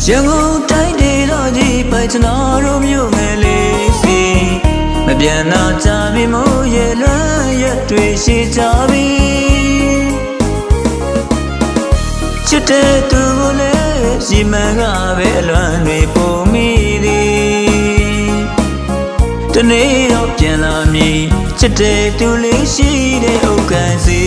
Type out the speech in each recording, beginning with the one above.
ရန်ကုန်တိုင်းဒေသကြီးပိုင်ကျွန်တော်တို့မြို့ငယ်လေးစီမပြန်တော့ကြပြီမို့ရေလွမ်းရက်တွေရှိကြပြီချစ်တဲ့သူကိုလည်းရှိမှန်ကပဲအလွမ်းတွေပုံမိသည်တနေ့တော့ပြန်လာမည်ချစ်တဲ့သူလေးရှိတဲ့ဥက္ကံစီ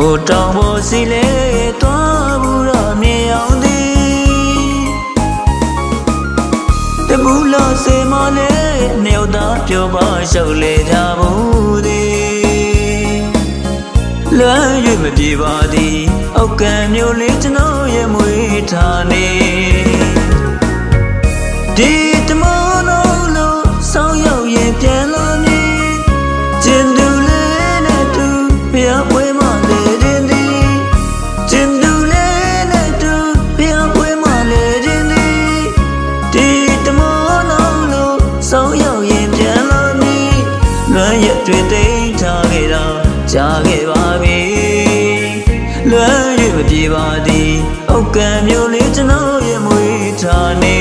ဟိုတောင်ပေါ်စီလေတွားဘူးတော့မြင်အောင်သည်တပူလို့စေမလေးနေုံသားပြောပါရှုပ်လေကြဘူးသည်လွမ်း၍မပြေပါသည်အောက်ကံမျိုးလေးကျွန်တော်ရဲ့မွေးထားနေဒီတမောလုံးလို့ဆောင်းရောက်ရင်ပြန်လာမည်ကျင်သူလေးနဲ့တူပြပွဲမတွေ့တိတ်ထားခဲ့တော့ကြာခဲ့ပါပြီလွမ်း၍မပြေပါသည်အောက်ကံမျိုးလေးကျွန်တော်ရဲ့မွေးထားနေ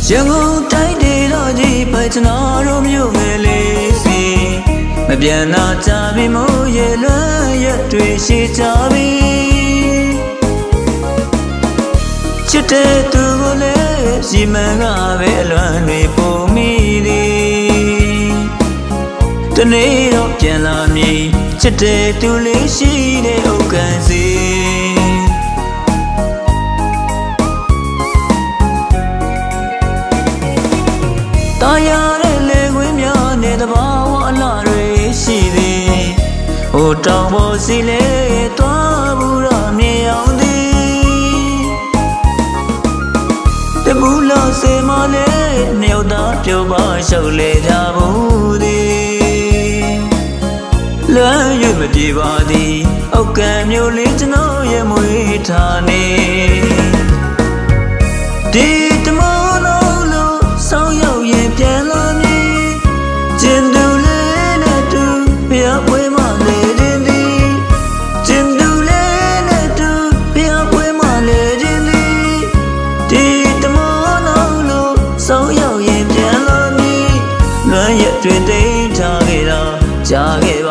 ရန်ကုန်တိုင်းဒေသကြီးပိုင်ကျွန်တော်တို့မြို့ငယ်လေးစီမပြန်တော့ကြပြီမို့ရေလွမ်းရက်တွေရှိကြပြီချစ်တဲ့သူကိုလည်းရှိမှန်ကပဲအလွမ်းတွေပုံမိသည်တနေ့တော့ပြန်လာမည်ချစ်တဲ့သူလေးရှိတဲ့ဥက္ကံစီတာယာတဲ့လေခွေးများနဲ့တဘာဝအလားတွေရှိသည်ဟိုတောင်ပေါ်စီလေတွားဘူးတော့မြင်အောင်သည်တပူလို့စေမလေးနေုံသားပြောပါရှုပ်လေကြဘူးသည်လွမ်း၍မပြေပါသည်အောက်ကံမျိုးလေးကျွန်တော်ရဲ့မွေးထားနေဒီတမောလုံးလို့ဆောင်းရောက်ရင်ပြန်လာမည်ကျင်သူလေးနဲ့တူပြပွဲမလေးတင်သည်ကျင်သူလေးနဲ့တူပြပွဲမလေးတင်သည်ဒီတမောလုံးလို့ဆောင်းရောက်ရင်ပြန်လာမည်လွမ်းရက်တွင်တိတ်ထားခဲ့တော့ကြာခဲ့